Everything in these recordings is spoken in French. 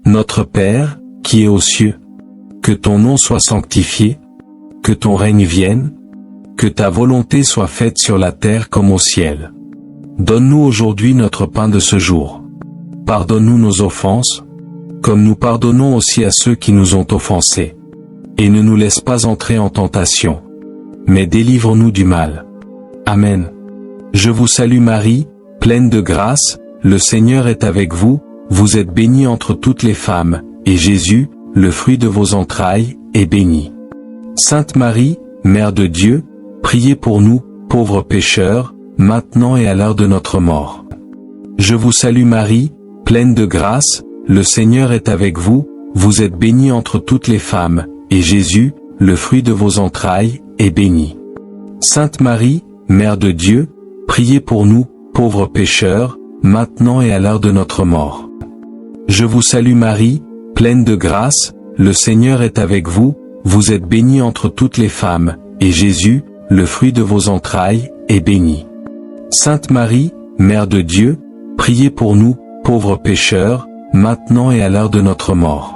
Notre Père, qui es aux cieux, que ton nom soit sanctifié, que ton règne vienne, que ta volonté soit faite sur la terre comme au ciel. Donne-nous aujourd'hui notre pain de ce jour. Pardonne-nous nos offenses, comme nous pardonnons aussi à ceux qui nous ont offensés. Et ne nous laisse pas entrer en tentation, mais délivre-nous du mal. Amen. Je vous salue Marie, pleine de grâce, le Seigneur est avec vous, vous êtes bénie entre toutes les femmes, et Jésus, le fruit de vos entrailles, est béni. Sainte Marie, Mère de Dieu, priez pour nous, pauvres pécheurs, maintenant et à l'heure de notre mort. Je vous salue Marie, pleine de grâce, le Seigneur est avec vous, vous êtes bénie entre toutes les femmes, et Jésus, le fruit de vos entrailles, est béni. Sainte Marie, Mère de Dieu, priez pour nous, pauvres pécheurs, maintenant et à l'heure de notre mort. Je vous salue Marie, pleine de grâce, le Seigneur est avec vous, vous êtes bénie entre toutes les femmes, et Jésus, le fruit de vos entrailles, est béni. Sainte Marie, Mère de Dieu, priez pour nous, pauvres pécheurs, maintenant et à l'heure de notre mort.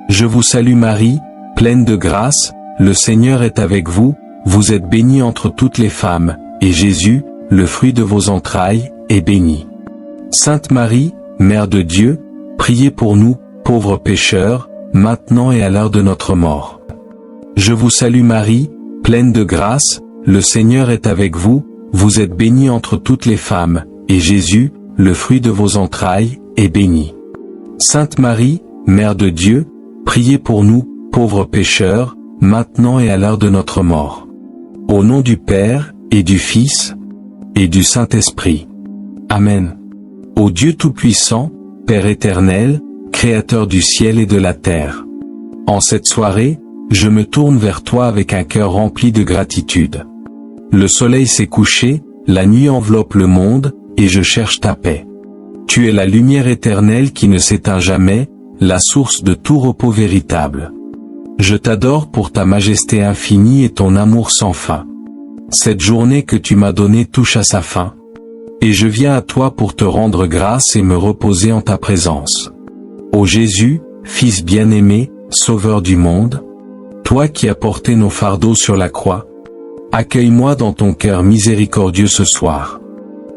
Je vous salue Marie, pleine de grâce, le Seigneur est avec vous, vous êtes bénie entre toutes les femmes, et Jésus, le fruit de vos entrailles, est béni. Sainte Marie, Mère de Dieu, priez pour nous, pauvres pécheurs, maintenant et à l'heure de notre mort. Je vous salue Marie, pleine de grâce, le Seigneur est avec vous, vous êtes bénie entre toutes les femmes, et Jésus, le fruit de vos entrailles, est béni. Sainte Marie, Mère de Dieu, priez pour nous, pauvres pécheurs, maintenant et à l'heure de notre mort. Au nom du Père, et du Fils, et du Saint-Esprit. Amen. Ô Dieu Tout-Puissant, Père éternel, Créateur du ciel et de la terre. En cette soirée, je me tourne vers toi avec un cœur rempli de gratitude. Le soleil s'est couché, la nuit enveloppe le monde, et je cherche ta paix. Tu es la lumière éternelle qui ne s'éteint jamais, la source de tout repos véritable. Je t'adore pour ta majesté infinie et ton amour sans fin. Cette journée que tu m'as donnée touche à sa fin. Et je viens à toi pour te rendre grâce et me reposer en ta présence. Ô Jésus, Fils bien-aimé, Sauveur du monde, toi qui as porté nos fardeaux sur la croix, accueille-moi dans ton cœur miséricordieux ce soir.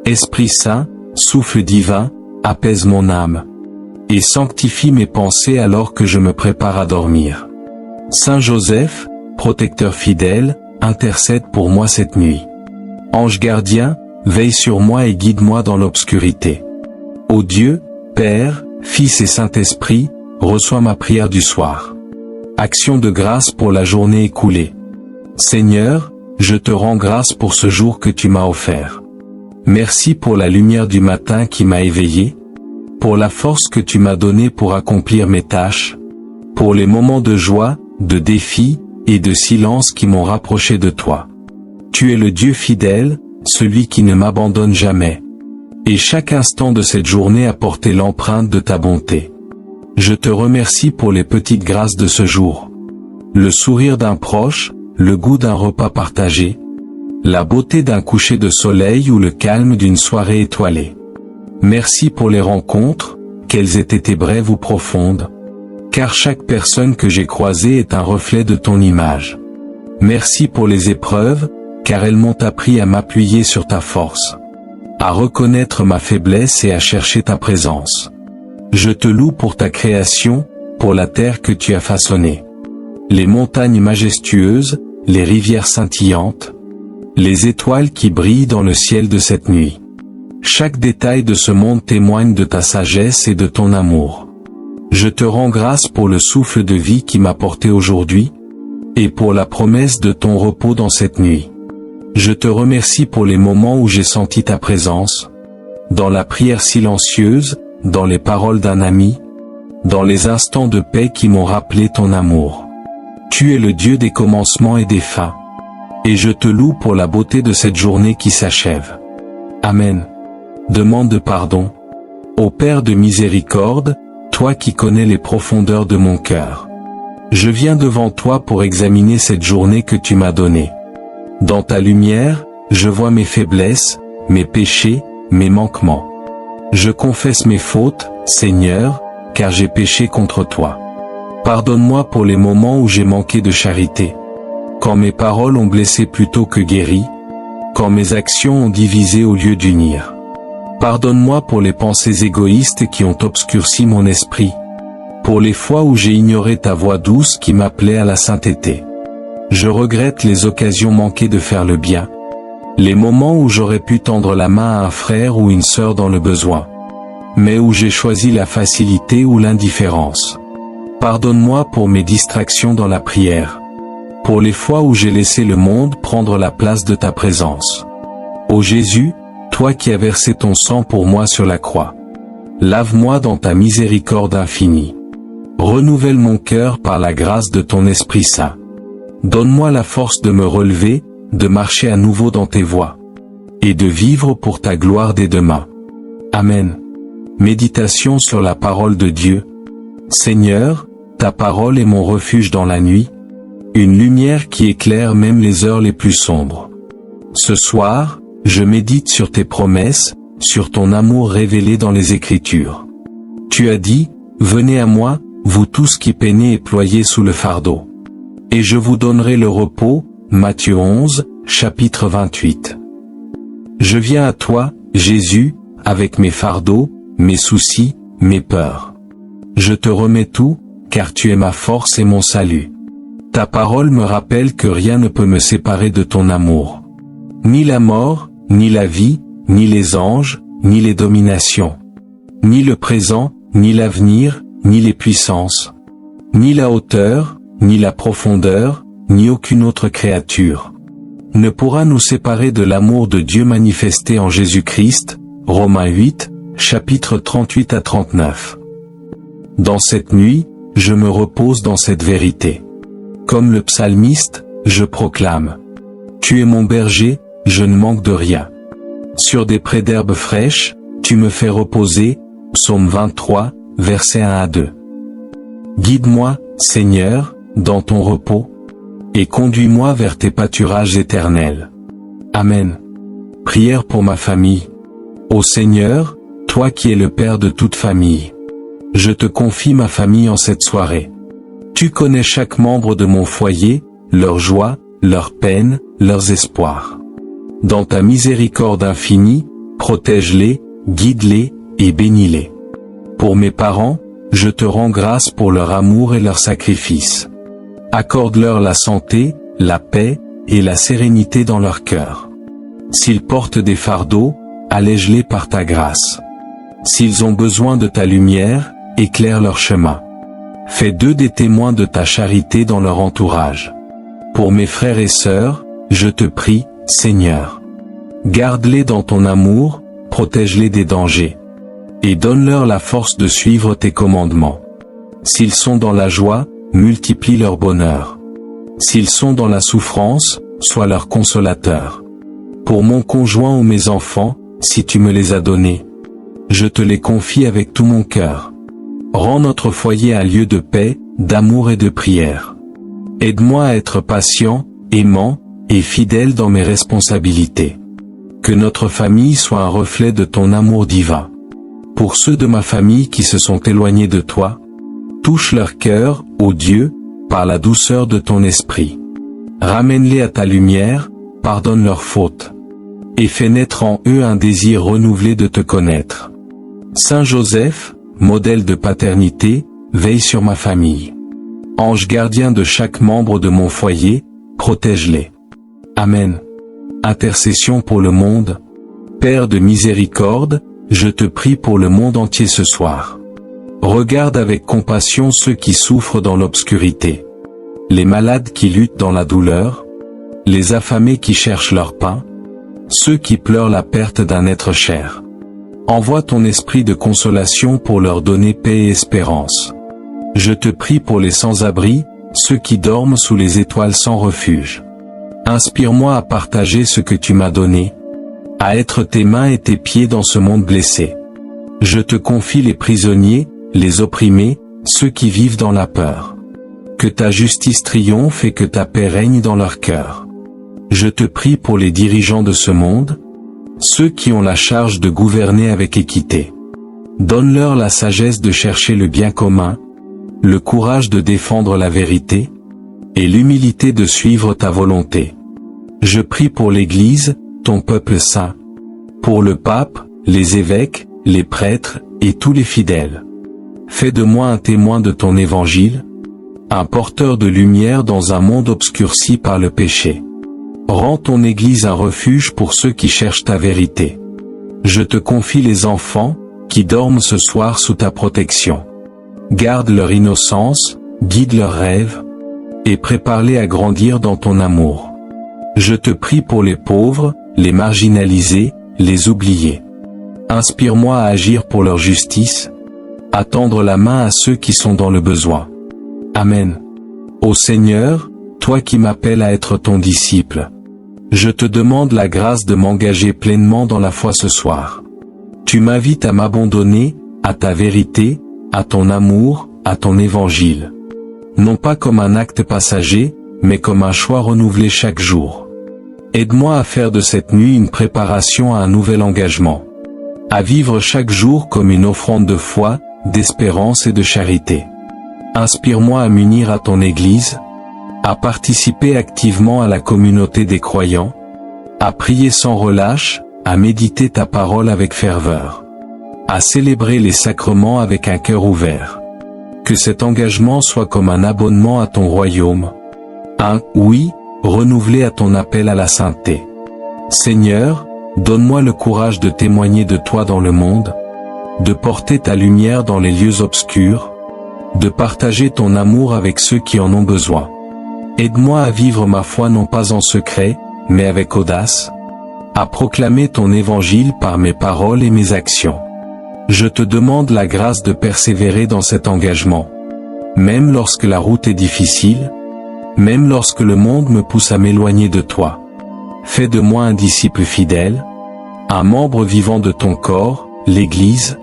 Esprit Saint, souffle divin, apaise mon âme, et sanctifie mes pensées alors que je me prépare à dormir. Saint Joseph, protecteur fidèle, intercède pour moi cette nuit. Ange gardien, veille sur moi et guide-moi dans l'obscurité. Ô Dieu, Père, Fils et Saint-Esprit, reçois ma prière du soir. Action de grâce pour la journée écoulée. Seigneur, je te rends grâce pour ce jour que tu m'as offert. Merci pour la lumière du matin qui m'a éveillé, pour la force que tu m'as donnée pour accomplir mes tâches, pour les moments de joie, de défi, et de silence qui m'ont rapproché de toi. Tu es le Dieu fidèle, celui qui ne m'abandonne jamais. Et chaque instant de cette journée a porté l'empreinte de ta bonté. Je te remercie pour les petites grâces de ce jour. Le sourire d'un proche, le goût d'un repas partagé, la beauté d'un coucher de soleil ou le calme d'une soirée étoilée. Merci pour les rencontres, qu'elles aient été brèves ou profondes, car chaque personne que j'ai croisée est un reflet de ton image. Merci pour les épreuves, car elles m'ont appris à m'appuyer sur ta force, à reconnaître ma faiblesse et à chercher ta présence. Je te loue pour ta création, pour la terre que tu as façonnée. Les montagnes majestueuses, les rivières scintillantes, les étoiles qui brillent dans le ciel de cette nuit. Chaque détail de ce monde témoigne de ta sagesse et de ton amour. Je te rends grâce pour le souffle de vie qui m'a porté aujourd'hui, et pour la promesse de ton repos dans cette nuit. Je te remercie pour les moments où j'ai senti ta présence, dans la prière silencieuse, dans les paroles d'un ami, dans les instants de paix qui m'ont rappelé ton amour. Tu es le Dieu des commencements et des fins. Et je te loue pour la beauté de cette journée qui s'achève. Amen. Demande pardon. Ô Père de miséricorde, toi qui connais les profondeurs de mon cœur. Je viens devant toi pour examiner cette journée que tu m'as donnée. Dans ta lumière, je vois mes faiblesses, mes péchés, mes manquements. Je confesse mes fautes, Seigneur, car j'ai péché contre toi. Pardonne-moi pour les moments où j'ai manqué de charité. Quand mes paroles ont blessé plutôt que guéri, quand mes actions ont divisé au lieu d'unir. Pardonne-moi pour les pensées égoïstes qui ont obscurci mon esprit, pour les fois où j'ai ignoré ta voix douce qui m'appelait à la sainteté. Je regrette les occasions manquées de faire le bien, les moments où j'aurais pu tendre la main à un frère ou une sœur dans le besoin, mais où j'ai choisi la facilité ou l'indifférence. Pardonne-moi pour mes distractions dans la prière, pour les fois où j'ai laissé le monde prendre la place de ta présence. Ô Jésus, toi qui as versé ton sang pour moi sur la croix, lave-moi dans ta miséricorde infinie. Renouvelle mon cœur par la grâce de ton Esprit Saint. Donne-moi la force de me relever, de marcher à nouveau dans tes voies, et de vivre pour ta gloire dès demain. Amen. Méditation sur la parole de Dieu. Seigneur, ta parole est mon refuge dans la nuit, une lumière qui éclaire même les heures les plus sombres. Ce soir, je médite sur tes promesses, sur ton amour révélé dans les Écritures. Tu as dit, venez à moi, vous tous qui peinez et ployez sous le fardeau, et je vous donnerai le repos. Matthieu 11, chapitre 28. Je viens à toi, Jésus, avec mes fardeaux, mes soucis, mes peurs. Je te remets tout, car tu es ma force et mon salut. Ta parole me rappelle que rien ne peut me séparer de ton amour. Ni la mort, ni la vie, ni les anges, ni les dominations. Ni le présent, ni l'avenir, ni les puissances. Ni la hauteur, ni la profondeur, ni aucune autre créature ne pourra nous séparer de l'amour de Dieu manifesté en Jésus-Christ. Romains 8, chapitre 38 à 39. Dans cette nuit, je me repose dans cette vérité. Comme le psalmiste, je proclame. Tu es mon berger, je ne manque de rien. Sur des prés d'herbes fraîches, tu me fais reposer. Psaume 23, versets 1 à 2. Guide-moi, Seigneur, dans ton repos, et conduis-moi vers tes pâturages éternels. Amen. Prière pour ma famille. Ô Seigneur, toi qui es le Père de toute famille, je te confie ma famille en cette soirée. Tu connais chaque membre de mon foyer, leurs joies, leurs peines, leurs espoirs. Dans ta miséricorde infinie, protège-les, guide-les et bénis-les. Pour mes parents, je te rends grâce pour leur amour et leur sacrifice. Accorde-leur la santé, la paix et la sérénité dans leur cœur. S'ils portent des fardeaux, allège-les par ta grâce. S'ils ont besoin de ta lumière, éclaire leur chemin. Fais d'eux des témoins de ta charité dans leur entourage. Pour mes frères et sœurs, je te prie, Seigneur. Garde-les dans ton amour, protège-les des dangers. Et donne-leur la force de suivre tes commandements. S'ils sont dans la joie, multiplie leur bonheur. S'ils sont dans la souffrance, sois leur consolateur. Pour mon conjoint ou mes enfants, si tu me les as donnés, je te les confie avec tout mon cœur. Rends notre foyer un lieu de paix, d'amour et de prière. Aide-moi à être patient, aimant et fidèle dans mes responsabilités. Que notre famille soit un reflet de ton amour divin. Pour ceux de ma famille qui se sont éloignés de toi, touche leur cœur, ô Dieu, par la douceur de ton esprit. Ramène-les à ta lumière, pardonne leurs fautes, et fais naître en eux un désir renouvelé de te connaître. Saint Joseph, modèle de paternité, veille sur ma famille. Ange gardien de chaque membre de mon foyer, protège-les. Amen. Intercession pour le monde. Père de miséricorde, je te prie pour le monde entier ce soir. Regarde avec compassion ceux qui souffrent dans l'obscurité, les malades qui luttent dans la douleur, les affamés qui cherchent leur pain, ceux qui pleurent la perte d'un être cher. Envoie ton esprit de consolation pour leur donner paix et espérance. Je te prie pour les sans-abri, ceux qui dorment sous les étoiles sans refuge. Inspire-moi à partager ce que tu m'as donné, à être tes mains et tes pieds dans ce monde blessé. Je te confie les prisonniers, les opprimés, ceux qui vivent dans la peur. Que ta justice triomphe et que ta paix règne dans leur cœur. Je te prie pour les dirigeants de ce monde, ceux qui ont la charge de gouverner avec équité. Donne-leur la sagesse de chercher le bien commun, le courage de défendre la vérité, et l'humilité de suivre ta volonté. Je prie pour l'Église, ton peuple saint, pour le pape, les évêques, les prêtres, et tous les fidèles. Fais de moi un témoin de ton évangile, un porteur de lumière dans un monde obscurci par le péché. Rends ton Église un refuge pour ceux qui cherchent ta vérité. Je te confie les enfants, qui dorment ce soir sous ta protection. Garde leur innocence, guide leurs rêves, et prépare-les à grandir dans ton amour. Je te prie pour les pauvres, les marginalisés, les oubliés. Inspire-moi à agir pour leur justice, à tendre la main à ceux qui sont dans le besoin. Amen. Ô Seigneur, toi qui m'appelles à être ton disciple, je te demande la grâce de m'engager pleinement dans la foi ce soir. Tu m'invites à m'abandonner, à ta vérité, à ton amour, à ton évangile. Non pas comme un acte passager, mais comme un choix renouvelé chaque jour. Aide-moi à faire de cette nuit une préparation à un nouvel engagement. À vivre chaque jour comme une offrande de foi, d'espérance et de charité. Inspire-moi à m'unir à ton Église, à participer activement à la communauté des croyants, à prier sans relâche, à méditer ta parole avec ferveur, à célébrer les sacrements avec un cœur ouvert. Que cet engagement soit comme un abonnement à ton royaume, un « oui » renouvelé à ton appel à la sainteté. Seigneur, donne-moi le courage de témoigner de toi dans le monde, de porter ta lumière dans les lieux obscurs, de partager ton amour avec ceux qui en ont besoin. Aide-moi à vivre ma foi non pas en secret, mais avec audace, à proclamer ton évangile par mes paroles et mes actions. Je te demande la grâce de persévérer dans cet engagement, même lorsque la route est difficile, même lorsque le monde me pousse à m'éloigner de toi. Fais de moi un disciple fidèle, un membre vivant de ton corps, l'Église,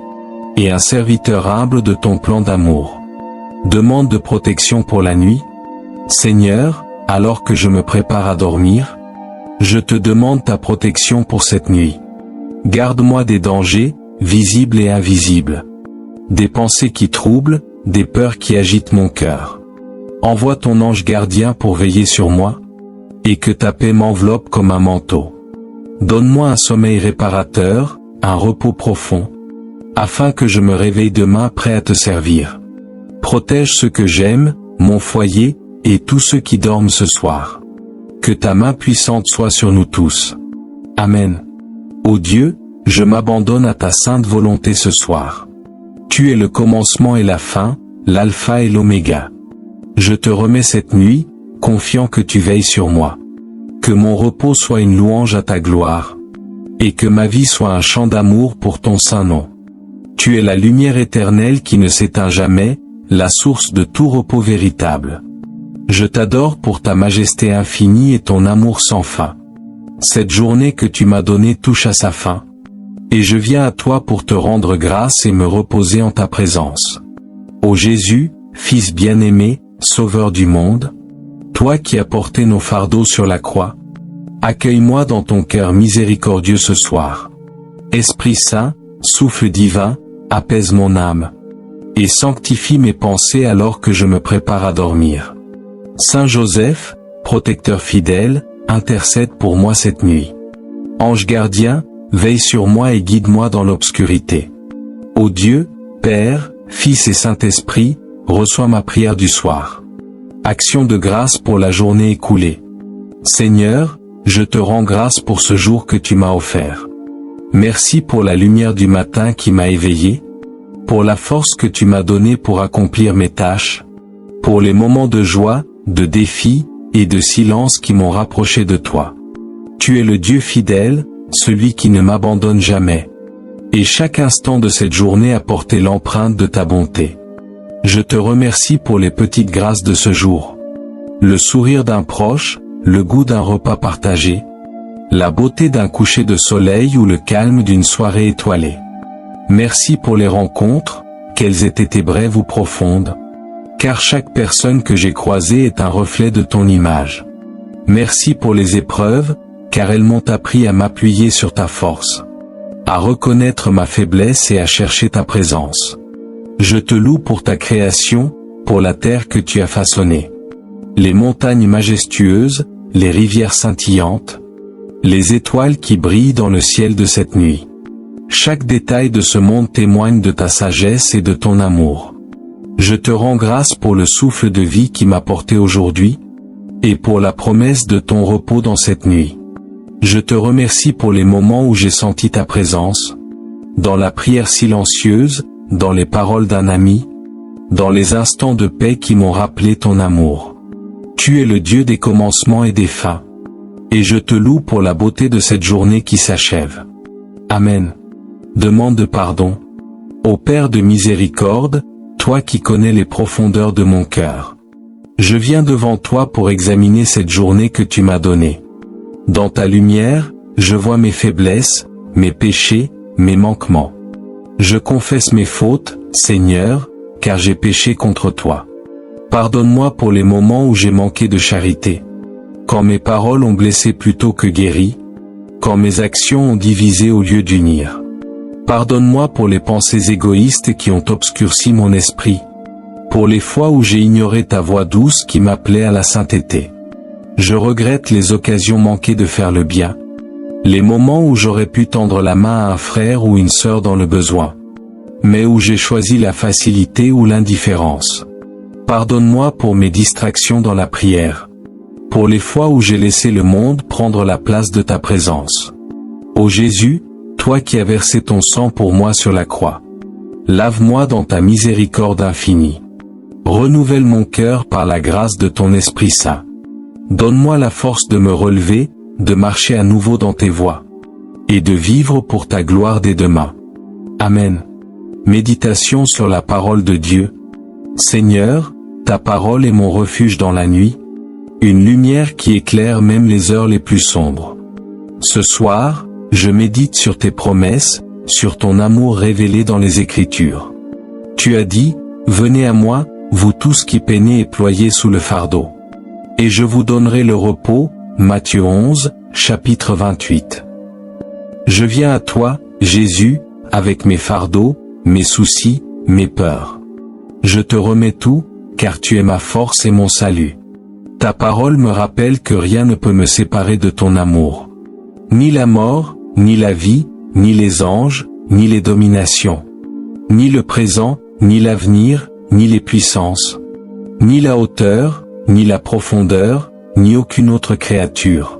et un serviteur humble de ton plan d'amour. Demande de protection pour la nuit. Seigneur, alors que je me prépare à dormir, je te demande ta protection pour cette nuit. Garde-moi des dangers, visibles et invisibles, des pensées qui troublent, des peurs qui agitent mon cœur. Envoie ton ange gardien pour veiller sur moi, et que ta paix m'enveloppe comme un manteau. Donne-moi un sommeil réparateur, un repos profond, afin que je me réveille demain prêt à te servir. Protège ceux que j'aime, mon foyer, et tous ceux qui dorment ce soir. Que ta main puissante soit sur nous tous. Amen. Ô Dieu, je m'abandonne à ta sainte volonté ce soir. Tu es le commencement et la fin, l'alpha et l'oméga. Je te remets cette nuit, confiant que tu veilles sur moi. Que mon repos soit une louange à ta gloire, et que ma vie soit un chant d'amour pour ton saint nom. Tu es la lumière éternelle qui ne s'éteint jamais, la source de tout repos véritable. Je t'adore pour ta majesté infinie et ton amour sans fin. Cette journée que tu m'as donnée touche à sa fin, et je viens à toi pour te rendre grâce et me reposer en ta présence. Ô Jésus, Fils bien-aimé, Sauveur du monde, toi qui as porté nos fardeaux sur la croix, accueille-moi dans ton cœur miséricordieux ce soir. Esprit Saint, souffle divin, apaise mon âme, et sanctifie mes pensées alors que je me prépare à dormir. Saint Joseph, protecteur fidèle, intercède pour moi cette nuit. Ange gardien, veille sur moi et guide-moi dans l'obscurité. Ô Dieu, Père, Fils et Saint-Esprit, reçois ma prière du soir. Action de grâce pour la journée écoulée. Seigneur, je te rends grâce pour ce jour que tu m'as offert. Merci pour la lumière du matin qui m'a éveillé, pour la force que tu m'as donnée pour accomplir mes tâches, pour les moments de joie, de défi, et de silence qui m'ont rapproché de toi. Tu es le Dieu fidèle, celui qui ne m'abandonne jamais. Et chaque instant de cette journée a porté l'empreinte de ta bonté. Je te remercie pour les petites grâces de ce jour. Le sourire d'un proche, le goût d'un repas partagé, la beauté d'un coucher de soleil ou le calme d'une soirée étoilée. Merci pour les rencontres, qu'elles aient été brèves ou profondes, car chaque personne que j'ai croisée est un reflet de ton image. Merci pour les épreuves, car elles m'ont appris à m'appuyer sur ta force, à reconnaître ma faiblesse et à chercher ta présence. Je te loue pour ta création, pour la terre que tu as façonnée. Les montagnes majestueuses, les rivières scintillantes, les étoiles qui brillent dans le ciel de cette nuit. Chaque détail de ce monde témoigne de ta sagesse et de ton amour. Je te rends grâce pour le souffle de vie qui m'a porté aujourd'hui, et pour la promesse de ton repos dans cette nuit. Je te remercie pour les moments où j'ai senti ta présence, dans la prière silencieuse, dans les paroles d'un ami, dans les instants de paix qui m'ont rappelé ton amour. Tu es le Dieu des commencements et des fins. Et je te loue pour la beauté de cette journée qui s'achève. Amen. Demande pardon. Ô Père de miséricorde, toi qui connais les profondeurs de mon cœur. Je viens devant toi pour examiner cette journée que tu m'as donnée. Dans ta lumière, je vois mes faiblesses, mes péchés, mes manquements. Je confesse mes fautes, Seigneur, car j'ai péché contre toi. Pardonne-moi pour les moments où j'ai manqué de charité. Quand mes paroles ont blessé plutôt que guéri. Quand mes actions ont divisé au lieu d'unir. Pardonne-moi pour les pensées égoïstes qui ont obscurci mon esprit. Pour les fois où j'ai ignoré ta voix douce qui m'appelait à la sainteté. Je regrette les occasions manquées de faire le bien. Les moments où j'aurais pu tendre la main à un frère ou une sœur dans le besoin. Mais où j'ai choisi la facilité ou l'indifférence. Pardonne-moi pour mes distractions dans la prière. Pour les fois où j'ai laissé le monde prendre la place de ta présence. Ô Jésus, toi qui as versé ton sang pour moi sur la croix. Lave-moi dans ta miséricorde infinie. Renouvelle mon cœur par la grâce de ton Esprit Saint. Donne-moi la force de me relever, de marcher à nouveau dans tes voies. Et de vivre pour ta gloire dès demain. Amen. Méditation sur la parole de Dieu. Seigneur, ta parole est mon refuge dans la nuit. Une lumière qui éclaire même les heures les plus sombres. Ce soir, je médite sur tes promesses, sur ton amour révélé dans les Écritures. Tu as dit, venez à moi, vous tous qui peinez et ployez sous le fardeau. Et je vous donnerai le repos, Matthieu 11, chapitre 28. Je viens à toi, Jésus, avec mes fardeaux, mes soucis, mes peurs. Je te remets tout, car tu es ma force et mon salut. Ta parole me rappelle que rien ne peut me séparer de ton amour. Ni la mort, ni la vie, ni les anges, ni les dominations. Ni le présent, ni l'avenir, ni les puissances. Ni la hauteur, ni la profondeur, ni aucune autre créature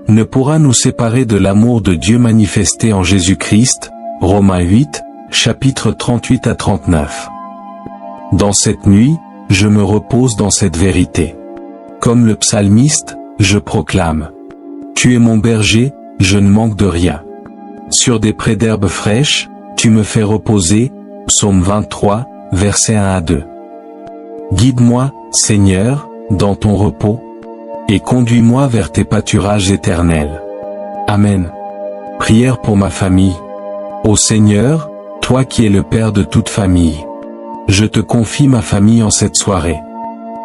ne pourra nous séparer de l'amour de Dieu manifesté en Jésus-Christ. Romains 8, chapitre 38 à 39. Dans cette nuit, je me repose dans cette vérité. Comme le psalmiste, je proclame. Tu es mon berger, je ne manque de rien. Sur des prés d'herbes fraîches, tu me fais reposer. Psaume 23, versets 1 à 2. Guide-moi, Seigneur, dans ton repos, et conduis-moi vers tes pâturages éternels. Amen. Prière pour ma famille. Ô Seigneur, toi qui es le Père de toute famille, je te confie ma famille en cette soirée.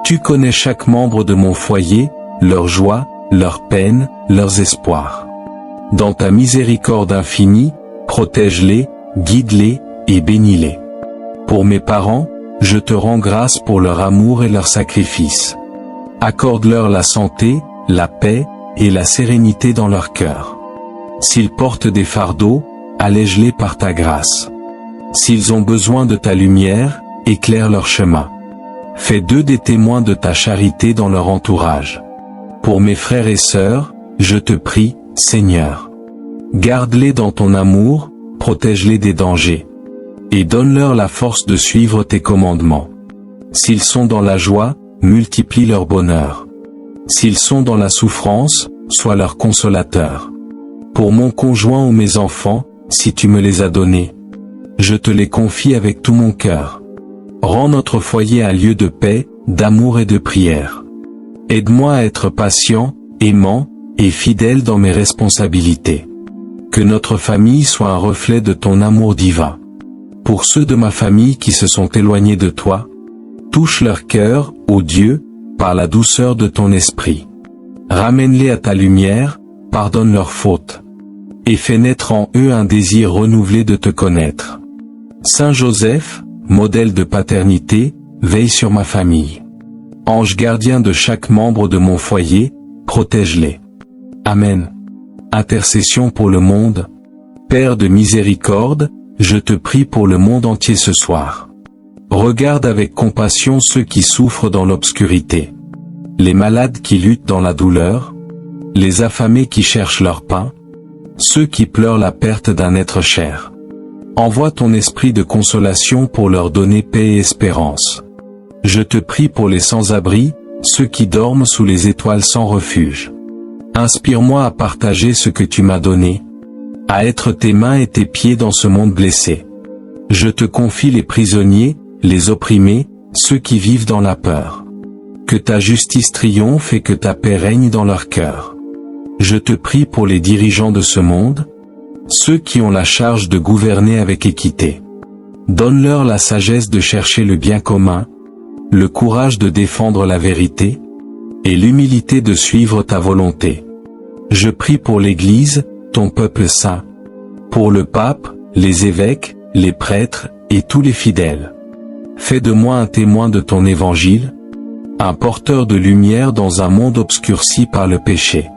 Tu connais chaque membre de mon foyer, leurs joies, leurs peines, leurs espoirs. Dans ta miséricorde infinie, protège-les, guide-les et bénis-les. Pour mes parents, je te rends grâce pour leur amour et leur sacrifice. Accorde-leur la santé, la paix et la sérénité dans leur cœur. S'ils portent des fardeaux, allège-les par ta grâce. S'ils ont besoin de ta lumière, éclaire leur chemin. Fais d'eux des témoins de ta charité dans leur entourage. Pour mes frères et sœurs, je te prie, Seigneur. Garde-les dans ton amour, protège-les des dangers. Et donne-leur la force de suivre tes commandements. S'ils sont dans la joie, multiplie leur bonheur. S'ils sont dans la souffrance, sois leur consolateur. Pour mon conjoint ou mes enfants, si tu me les as donnés, je te les confie avec tout mon cœur. Rends notre foyer un lieu de paix, d'amour et de prière. Aide-moi à être patient, aimant, et fidèle dans mes responsabilités. Que notre famille soit un reflet de ton amour divin. Pour ceux de ma famille qui se sont éloignés de toi, touche leur cœur, ô Dieu, par la douceur de ton esprit. Ramène-les à ta lumière, pardonne leurs fautes. et fais naître en eux un désir renouvelé de te connaître. Saint Joseph, modèle de paternité, veille sur ma famille. Ange gardien de chaque membre de mon foyer, protège-les. Amen. Intercession pour le monde. Père de miséricorde, je te prie pour le monde entier ce soir. Regarde avec compassion ceux qui souffrent dans l'obscurité. Les malades qui luttent dans la douleur. Les affamés qui cherchent leur pain. Ceux qui pleurent la perte d'un être cher. Envoie ton esprit de consolation pour leur donner paix et espérance. Je te prie pour les sans-abri, ceux qui dorment sous les étoiles sans refuge. Inspire-moi à partager ce que tu m'as donné, à être tes mains et tes pieds dans ce monde blessé. Je te confie les prisonniers, les opprimés, ceux qui vivent dans la peur. Que ta justice triomphe et que ta paix règne dans leur cœur. Je te prie pour les dirigeants de ce monde, ceux qui ont la charge de gouverner avec équité. Donne-leur la sagesse de chercher le bien commun, le courage de défendre la vérité, et l'humilité de suivre ta volonté. Je prie pour l'Église, ton peuple saint, pour le pape, les évêques, les prêtres, et tous les fidèles. Fais de moi un témoin de ton évangile, un porteur de lumière dans un monde obscurci par le péché.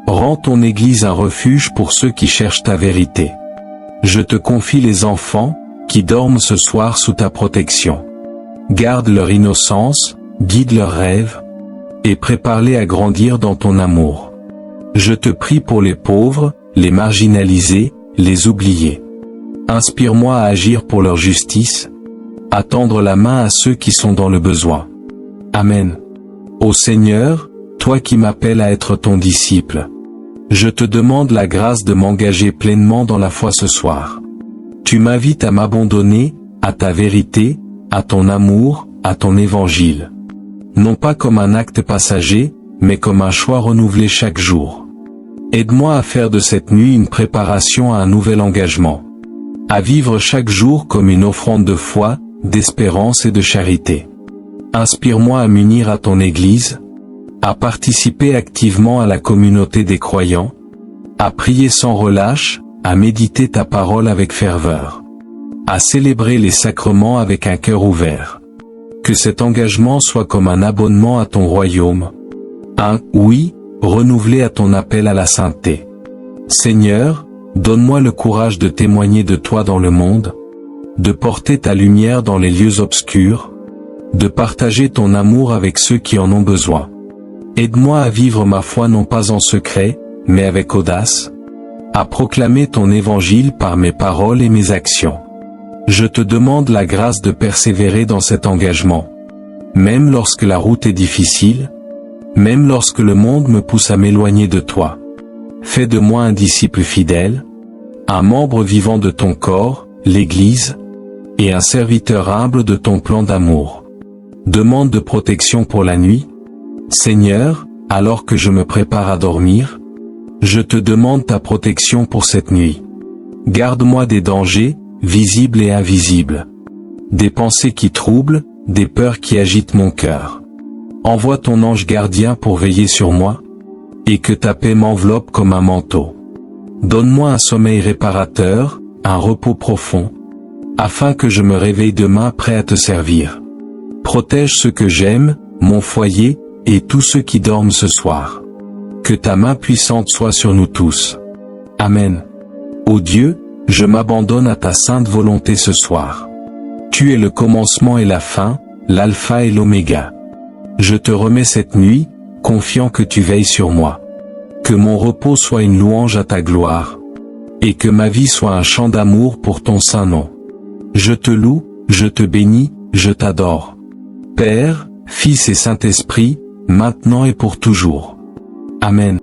Rends ton Église un refuge pour ceux qui cherchent ta vérité. Je te confie les enfants, qui dorment ce soir sous ta protection. Garde leur innocence, guide leurs rêves, et prépare-les à grandir dans ton amour. Je te prie pour les pauvres, les marginalisés, les oubliés. Inspire-moi à agir pour leur justice, à tendre la main à ceux qui sont dans le besoin. Amen. Ô Seigneur, toi qui m'appelles à être ton disciple, je te demande la grâce de m'engager pleinement dans la foi ce soir. Tu m'invites à m'abandonner, à ta vérité, à ton amour, à ton évangile. Non pas comme un acte passager, mais comme un choix renouvelé chaque jour. Aide-moi à faire de cette nuit une préparation à un nouvel engagement. À vivre chaque jour comme une offrande de foi, d'espérance et de charité. Inspire-moi à m'unir à ton Église, à participer activement à la communauté des croyants, à prier sans relâche, à méditer ta parole avec ferveur, à célébrer les sacrements avec un cœur ouvert. Que cet engagement soit comme un abonnement à ton royaume, un « oui » renouvelé à ton appel à la sainteté. Seigneur, donne-moi le courage de témoigner de toi dans le monde, de porter ta lumière dans les lieux obscurs, de partager ton amour avec ceux qui en ont besoin. Aide-moi à vivre ma foi non pas en secret, mais avec audace, à proclamer ton évangile par mes paroles et mes actions. Je te demande la grâce de persévérer dans cet engagement, même lorsque la route est difficile, même lorsque le monde me pousse à m'éloigner de toi. Fais de moi un disciple fidèle, un membre vivant de ton corps, l'Église, et un serviteur humble de ton plan d'amour. Demande de protection pour la nuit. Seigneur, alors que je me prépare à dormir, je te demande ta protection pour cette nuit. Garde-moi des dangers, visibles et invisibles, des pensées qui troublent, des peurs qui agitent mon cœur. Envoie ton ange gardien pour veiller sur moi, et que ta paix m'enveloppe comme un manteau. Donne-moi un sommeil réparateur, un repos profond, afin que je me réveille demain prêt à te servir. Protège ceux que j'aime, mon foyer, et tous ceux qui dorment ce soir. Que ta main puissante soit sur nous tous. Amen. Ô Dieu, je m'abandonne à ta sainte volonté ce soir. Tu es le commencement et la fin, l'alpha et l'oméga. Je te remets cette nuit, confiant que tu veilles sur moi. Que mon repos soit une louange à ta gloire, et que ma vie soit un chant d'amour pour ton saint nom. Je te loue, je te bénis, je t'adore. Père, Fils et Saint-Esprit, maintenant et pour toujours. Amen.